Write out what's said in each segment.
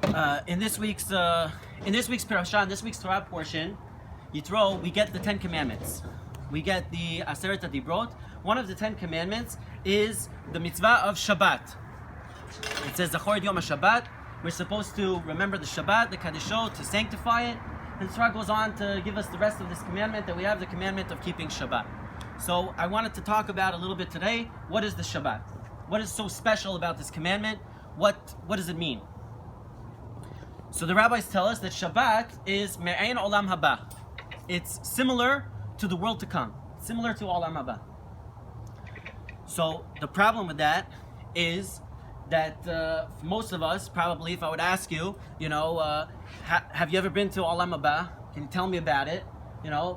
In this week's parasha, in this week's Torah portion, Yitro, we get the 10 Commandments. We get the Aseret HaDibrot. One of the 10 Commandments is the mitzvah of Shabbat. It says Zachor Yom HaShabbat. We're supposed to remember the Shabbat, the Kadishot, to sanctify it. And the Torah goes on to give us the rest of this commandment, that we have the commandment of keeping Shabbat. So I wanted to talk about a little bit today, what is the Shabbat? What is so special about this commandment? What does it mean? So the rabbis tell us that Shabbat is me'ain olam haba. It's similar to the world to come, similar to olam haba. So the problem with that is that for most of us, probably, if I would ask you, have you ever been to olam haba? Can you tell me about it?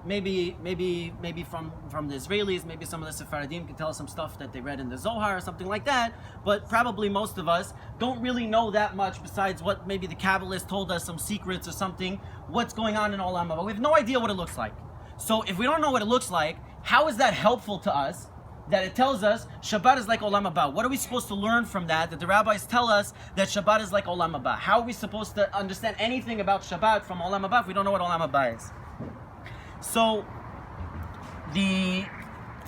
Maybe from the Israelis, maybe some of the Sephardim can tell us some stuff that they read in the Zohar or something like that, but probably most of us don't really know that much besides what maybe the Kabbalists told us, some secrets or something, what's going on in Olam Haba. We have no idea what it looks like. So if we don't know what it looks like, how is that helpful to us? That it tells us Shabbat is like Olam Haba. What are we supposed to learn from that? That the rabbis tell us that Shabbat is like Olam Haba. How are we supposed to understand anything about Shabbat from Olam Haba if we don't know what Olam Haba is? So, the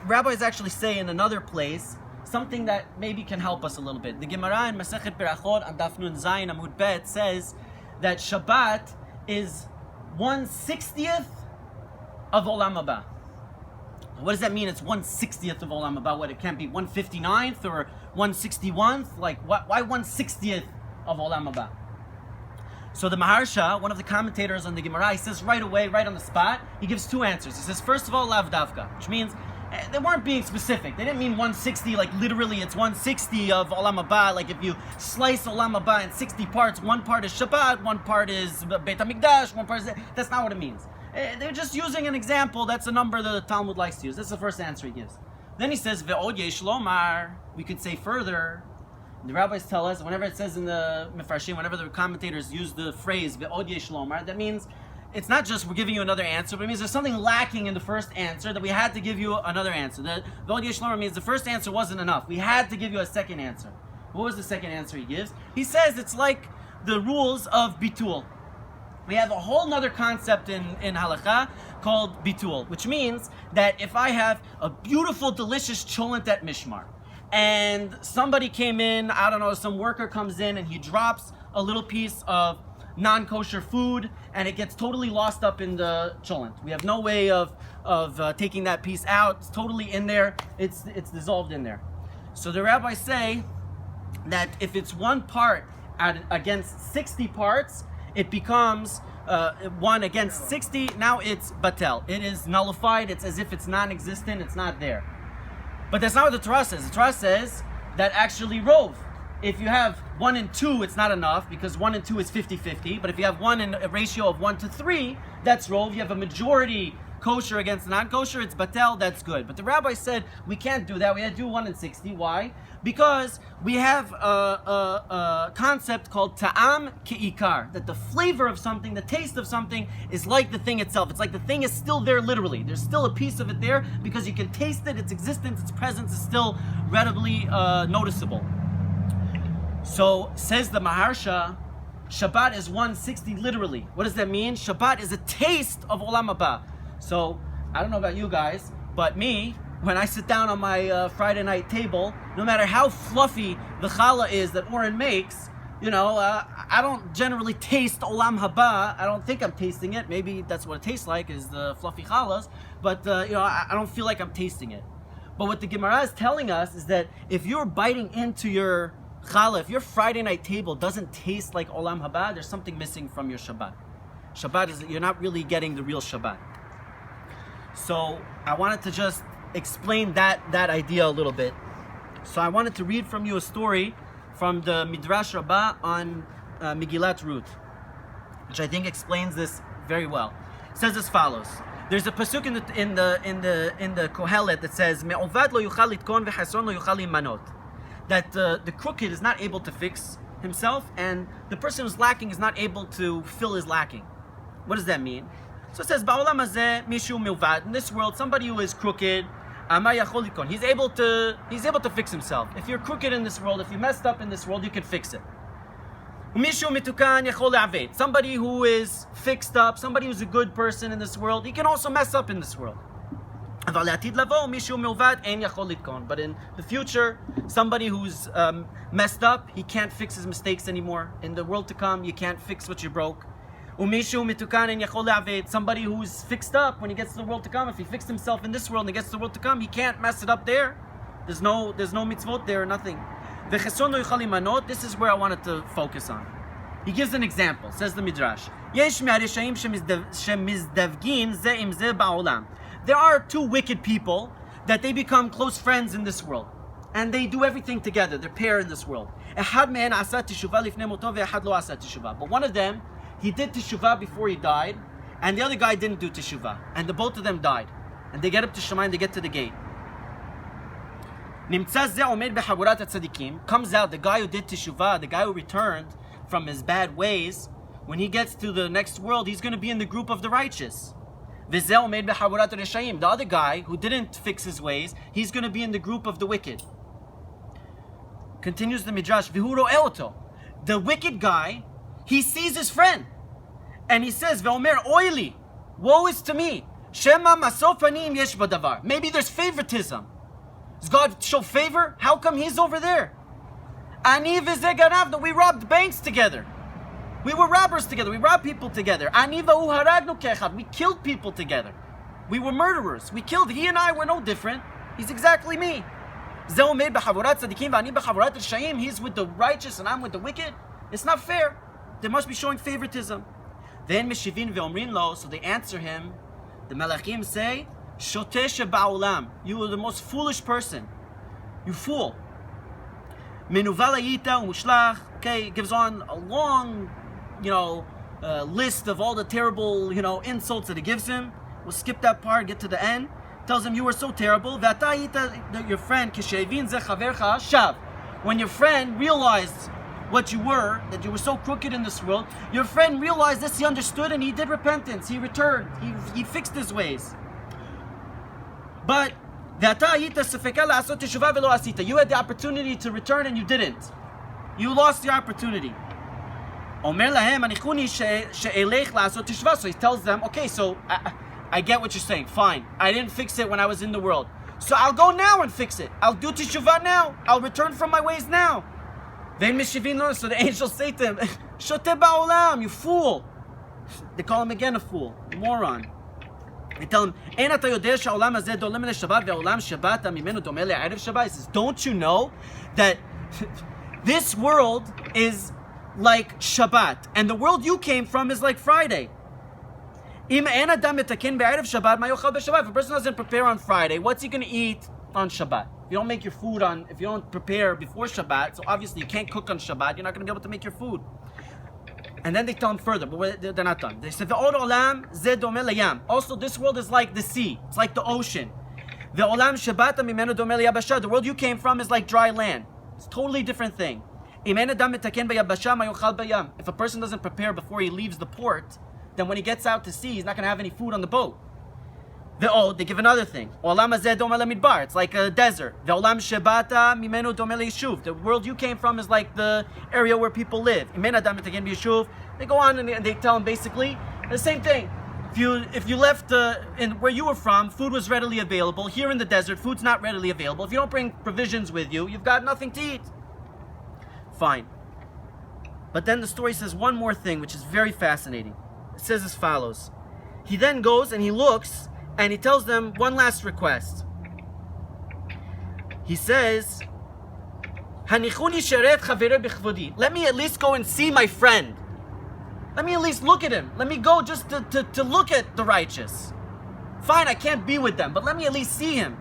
rabbis actually say in another place something that maybe can help us a little bit. The Gemara in Masechet Berachot on Daf Nun Zayin Amud Bet says that Shabbat is 1/60th of Olam Haba. What does that mean? It's 1/60th of Olam Haba. What, it can't be 1/59th or 1/61th? Like, why 1/60th of Olam Haba? So the Maharsha, one of the commentators on the Gemara, he says right away, right on the spot, he gives two answers. He says, first of all, lav davka, which means they weren't being specific. They didn't mean 160, like literally it's 160 of Olam Haba. Like if you slice Olam Haba in 60 parts, one part is Shabbat, one part is Beit HaMikdash, one part is... That's not what it means. They're just using an example. That's a number that the Talmud likes to use. That's the first answer he gives. Then he says, Ve'od yesh lomar. We could say further. The rabbis tell us, whenever it says in the Mefarshim, whenever the commentators use the phrase Ve'od yesh lomar, that means it's not just we're giving you another answer, but it means there's something lacking in the first answer that we had to give you another answer. The Ve'od yesh lomar means the first answer wasn't enough. We had to give you a second answer. What was the second answer he gives? He says it's like the rules of bitul. We have a whole nother concept in halakha called bitul, which means that if I have a beautiful, delicious cholent at Mishmar, and somebody came in, I don't know, some worker comes in and he drops a little piece of non-kosher food and it gets totally lost up in the cholent. We have no way of taking that piece out. It's totally in there. It's dissolved in there. So the rabbis say that if it's one part against 60 parts, it becomes 1 against 60. Now it's batel. It is nullified. It's as if it's non-existent. It's not there. But that's not what the Torah says. The Torah says that actually rove. If you have 1 and 2, it's not enough because 1 and 2 is 50-50. But if you have 1 in a ratio of 1 to 3, that's rove. You have a majority kosher against non-kosher, it's batel, that's good. But the rabbi said we can't do that. We had to do 1 in 60. Why? Because we have a concept called ta'am ke'ikar, that the flavor of something, the taste of something is like the thing itself. It's like the thing is still there literally. There's still a piece of it there because you can taste it, its existence, its presence is still readily noticeable. So, says the Maharsha, Shabbat is 160 literally. What does that mean? Shabbat is a taste of Olam Haba. So, I don't know about you guys, but me, when I sit down on my Friday night table, no matter how fluffy the challah is that Oren makes, I don't generally taste Olam Haba. I don't think I'm tasting it. Maybe that's what it tastes like, is the fluffy challahs. But, I don't feel like I'm tasting it. But what the Gemara is telling us is that if you're biting into your challah, if your Friday night table doesn't taste like Olam Haba, there's something missing from your Shabbat. Shabbat is, you're not really getting the real Shabbat. So I wanted to just explain that idea a little bit. So I wanted to read from you a story from the Midrash Rabbah on Megillat Ruth, which I think explains this very well. It says as follows: there's a pasuk in the Kohelet that says Me'ovad lo yuchal litkon v'chason lo yuchal limanot, that the crooked is not able to fix himself and the person who's lacking is not able to fill his lacking. What does that mean? So it says, Ba'olam hazeh mishu milvad. In this world, somebody who is crooked, he's able to fix himself. If you're crooked in this world, if you messed up in this world, you can fix it. Somebody who is fixed up, somebody who's a good person in this world, he can also mess up in this world. But in the future, somebody who's messed up, he can't fix his mistakes anymore. In the world to come, you can't fix what you broke. Somebody who's fixed up, when he gets to the world to come, if he fixed himself in this world and he gets to the world to come, he can't mess it up there. There's no mitzvot there, nothing. This is where I wanted to focus on. He gives an example, says the Midrash. There are two wicked people that they become close friends in this world. And they do everything together. They're pair in this world. But one of them, he did teshuvah before he died, and the other guy didn't do teshuvah. And the both of them died. And they get up to Shemayim, they get to the gate. Comes out the guy who did teshuvah, the guy who returned from his bad ways. When he gets to the next world, he's going to be in the group of the righteous. The other guy who didn't fix his ways, he's going to be in the group of the wicked. Continues the Midrash. The wicked guy, he sees his friend, and he says, "Ve'omer oili, woe is to me. Shema masof panim yesh b'davar." Maybe there's favoritism. Does God show favor? How come he's over there? Ani v'zeh garavnu. We robbed banks together. We were robbers together. We robbed people together. Ani v'hu haragnu ke'echad. We killed people together. We were murderers. We killed. He and I were no different. He's exactly me. He's with the righteous and I'm with the wicked. It's not fair. They must be showing favoritism. Then meshivin ve'omrin lo. So they answer him. The Malachim say, Shoteh sheba'olam. You are the most foolish person. You fool. Menuval hayita u'mushlach. Okay, it gives on a long, list of all the terrible, insults that he gives him. We'll skip that part, get to the end. Tells him, you were so terrible. Your friend, when your friend realized what you were, that you were so crooked in this world, your friend realized this, he understood, and he did repentance. He returned. He fixed his ways. But you had the opportunity to return and you didn't. You lost the opportunity. So he tells them, okay, so I get what you're saying. Fine. I didn't fix it when I was in the world. So I'll go now and fix it. I'll do teshuvah now. I'll return from my ways now. Then so the angels say to him, Shoteh ba'olam, you fool. They call him again a fool, a moron. They tell him, he says, don't you know that this world is like Shabbat, and the world you came from is like Friday. If a person doesn't prepare on Friday, what's he going to eat on Shabbat? If you don't make your food if you don't prepare before Shabbat, so obviously you can't cook on Shabbat, you're not going to be able to make your food. And then they tell him further, but they're not done. They say, also, this world is like the sea. It's like the ocean. The world you came from is like dry land. It's a totally different thing. If a person doesn't prepare before he leaves the port, then when he gets out to sea, he's not going to have any food on the boat. They give another thing. It's like a desert. The world you came from is like the area where people live. They go on and they tell him basically the same thing. If you left in where you were from, food was readily available. Here in the desert, food's not readily available. If you don't bring provisions with you, you've got nothing to eat. Fine. But then the story says one more thing, which is very fascinating. It says as follows. He then goes and he looks and he tells them one last request. He says, let me at least go and see my friend. Let me at least look at him. Let me go just to look at the righteous. Fine, I can't be with them, but let me at least see him.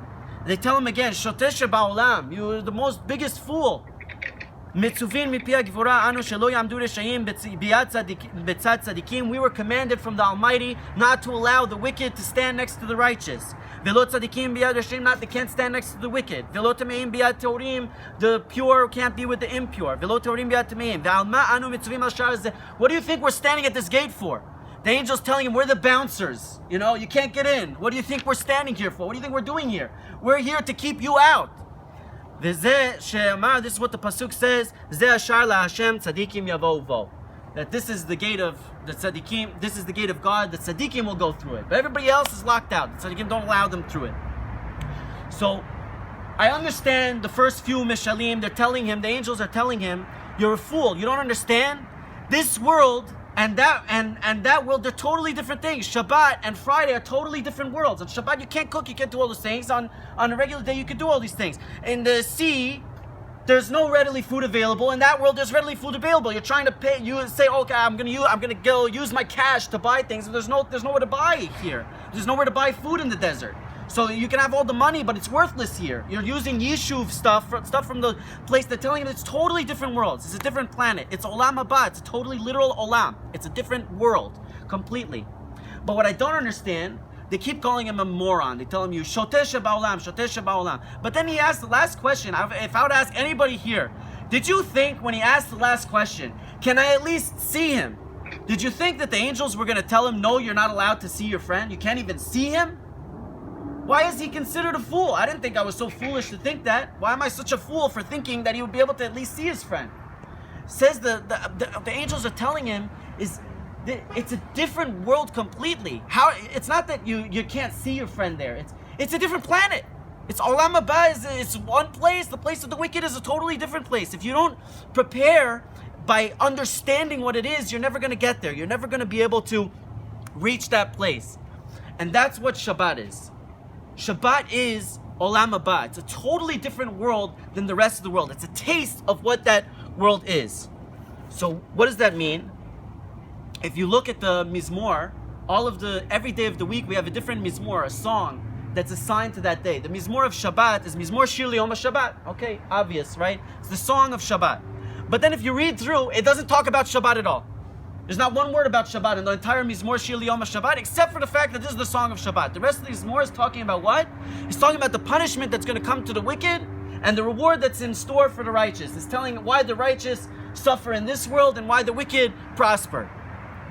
They tell him again, Shoteh sheba'olam, you're the most biggest fool. We were commanded from the Almighty not to allow the wicked to stand next to the righteous. They can't stand next to the wicked. The pure can't be with the impure. What do you think we're standing at this gate for? The angel's telling him, we're the bouncers. You can't get in. What do you think we're standing here for? What do you think we're doing here? We're here to keep you out. This is what the pasuk says. That this is the gate of the tzaddikim. This is the gate of God. The tzaddikim will go through it, but everybody else is locked out. The tzaddikim don't allow them through it. So I understand the first few mishalim. They're telling him, the angels are telling him, "You're a fool. You don't understand. This world and that world, they're totally different things. Shabbat and Friday are totally different worlds. On Shabbat you can't cook, you can't do all those things. On a regular day you can do all these things. In the sea, there's no readily food available. In that world, there's readily food available. You're trying to pay. You say, okay, I'm gonna go use my cash to buy things. There's nowhere to buy here. There's nowhere to buy food in the desert. So you can have all the money, but it's worthless here. You're using Yishuv stuff from the place. They're telling you it's totally different worlds. It's a different planet. It's Olam Haba. It's a totally literal Olam. It's a different world, completely. But what I don't understand, they keep calling him a moron. They tell him, you Shoteh Sheba'olam, Shoteh Sheba'olam. But then he asked the last question. If I would ask anybody here, did you think when he asked the last question, can I at least see him? Did you think that the angels were going to tell him, no, you're not allowed to see your friend? You can't even see him? Why is he considered a fool? I didn't think I was so foolish to think that. Why am I such a fool for thinking that he would be able to at least see his friend? Says the angels are telling him it's a different world completely. How? It's not that you can't see your friend there. It's a different planet. It's Olam Haba. It's one place. The place of the wicked is a totally different place. If you don't prepare by understanding what it is, you're never going to get there. You're never going to be able to reach that place. And that's what Shabbat is. Shabbat is Olam Haba. It's a totally different world than the rest of the world. It's a taste of what that world is. So what does that mean? If you look at the Mizmor, every day of the week we have a different Mizmor, a song that's assigned to that day. The Mizmor of Shabbat is Mizmor Shir Yom HaShabbat. Okay, obvious, right? It's the song of Shabbat. But then if you read through, it doesn't talk about Shabbat at all. There's not one word about Shabbat in the entire Mizmor Shir Yom HaShabbat, except for the fact that this is the song of Shabbat. The rest of the Mizmor is talking about what? It's talking about the punishment that's going to come to the wicked and the reward that's in store for the righteous. It's telling why the righteous suffer in this world and why the wicked prosper.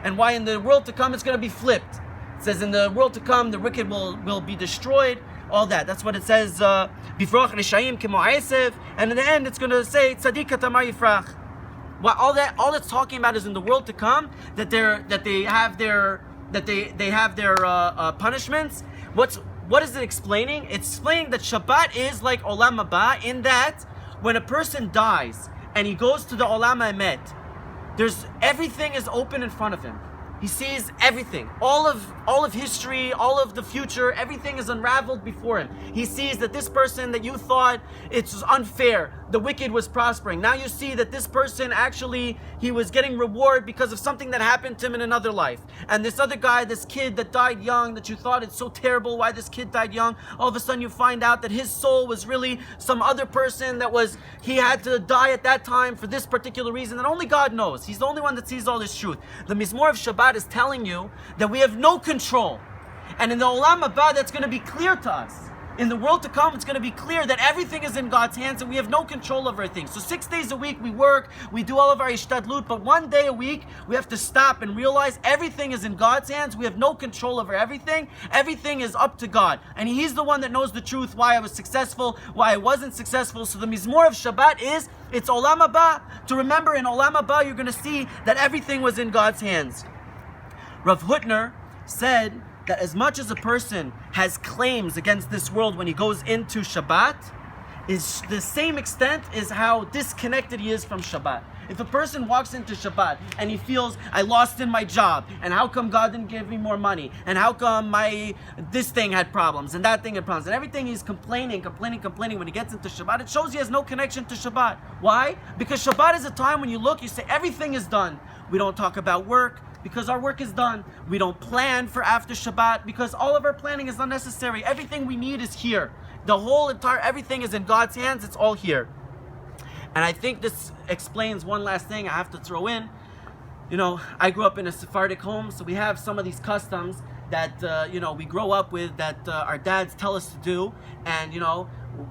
And why in the world to come it's going to be flipped. It says in the world to come the wicked will be destroyed. All that. That's what it says. Bifroch Rishayim Kemo Esev. And in the end it's going to say Tzadik Katamar Yifrach. Well, all that's talking about is in the world to come that they have their punishments. What is it explaining? It's explaining that Shabbat is like Olam Haba in that when a person dies and he goes to the Olam Haemet, everything is open in front of him. He sees everything, all of history, all of the future, everything is unraveled before him. He sees that this person that you thought it was unfair, the wicked was prospering. Now you see that this person actually, he was getting reward because of something that happened to him in another life. And this other guy, this kid that died young, that you thought it's so terrible why this kid died young, all of a sudden you find out that his soul was really some other person he had to die at that time for this particular reason that only God knows. He's the only one that sees all this truth. The Mizmor of Shabbat is telling you that we have no control. And in the Olam Haba, that's going to be clear to us. In the world to come, it's going to be clear that everything is in God's hands and we have no control over everything. So 6 days a week we work, we do all of our ishtadlut, but 1 day a week we have to stop and realize everything is in God's hands. We have no control over everything. Everything is up to God. And He's the one that knows the truth, why I was successful, why I wasn't successful. So the Mizmor of Shabbat it's Olam Haba. To remember in Olam Haba, you're going to see that everything was in God's hands. Rav Hutner said that as much as a person has claims against this world when he goes into Shabbat, is the same extent is how disconnected he is from Shabbat. If a person walks into Shabbat and he feels, I lost in my job, and how come God didn't give me more money, and how come this thing had problems, and that thing had problems, and everything he's complaining when he gets into Shabbat, it shows he has no connection to Shabbat. Why? Because Shabbat is a time when you look, you say, everything is done. We don't talk about work, because our work is done. We don't plan for after Shabbat because all of our planning is unnecessary. Everything we need is here. Everything is in God's hands. It's all here. And I think this explains one last thing I have to throw in. I grew up in a Sephardic home, so we have some of these customs that, we grow up with that our dads tell us to do. And,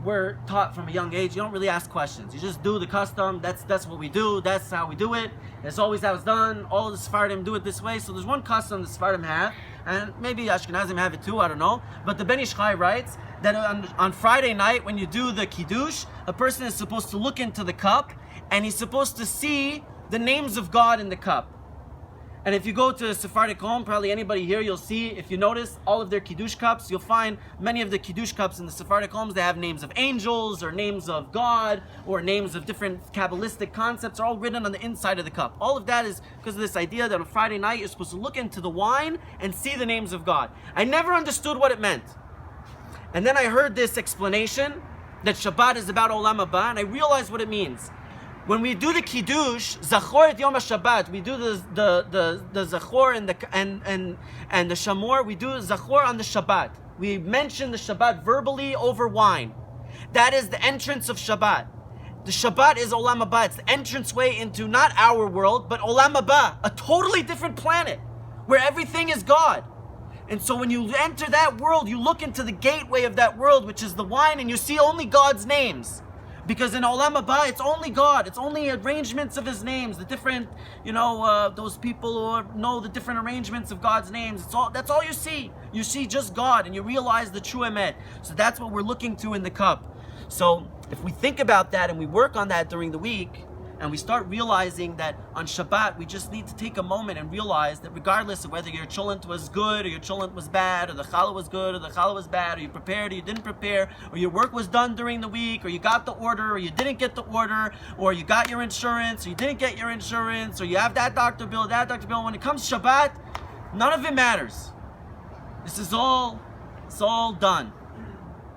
we're taught from a young age, you don't really ask questions. You just do the custom. That's what we do. That's how we do it. It's always how it's done. All the Sephardim do it this way. So there's one custom the Sephardim have and maybe Ashkenazim have it too, I don't know. But the Ben Ish Chai writes that on Friday night, when you do the Kiddush, a person is supposed to look into the cup, and he's supposed to see the names of God in the cup. And if you go to a Sephardic home, probably anybody here, you'll see, if you notice all of their Kiddush cups, you'll find many of the Kiddush cups in the Sephardic homes, they have names of angels, or names of God, or names of different Kabbalistic concepts, are all written on the inside of the cup. All of that is because of this idea that on Friday night, you're supposed to look into the wine and see the names of God. I never understood what it meant. And then I heard this explanation, that Shabbat is about Olam Haba, and I realized what it means. When we do the Kiddush, Zachor et Yom HaShabbat, we do the Zachor and the Shamor, we do Zachor on the Shabbat. We mention the Shabbat verbally over wine. That is the entrance of Shabbat. The Shabbat is Olam Haba. It's the entranceway into not our world, but Olam Haba, a totally different planet, where everything is God. And so when you enter that world, you look into the gateway of that world, which is the wine, and you see only God's names. Because in Olam Haba, it's only God. It's only arrangements of His names. The different, those people who know the different arrangements of God's names. That's all you see. You see just God, and you realize the true Emet. So that's what we're looking to in the cup. So if we think about that and we work on that during the week, and we start realizing that on Shabbat, we just need to take a moment and realize that regardless of whether your cholent was good or your cholent was bad, or the challah was good or the challah was bad, or you prepared or you didn't prepare, or your work was done during the week, or you got the order or you didn't get the order, or you got your insurance or you didn't get your insurance, or you have that doctor bill, when it comes to Shabbat, none of it matters. It's all done.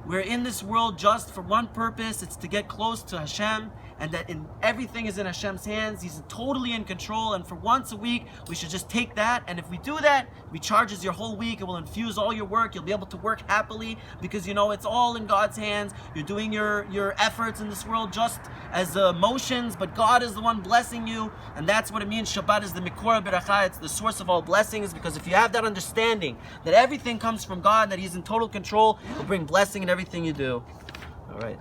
We're in this world just for one purpose. It's to get close to Hashem, and that everything is in Hashem's hands. He's totally in control, and for once a week, we should just take that, and if we do that, it recharges your whole week. It will infuse all your work. You'll be able to work happily, because it's all in God's hands. You're doing your efforts in this world just as motions, but God is the one blessing you, and that's what it means. Shabbat is the Mikor Beracha. It's the source of all blessings, because if you have that understanding that everything comes from God, that He's in total control, it'll bring blessing in everything you do. All right.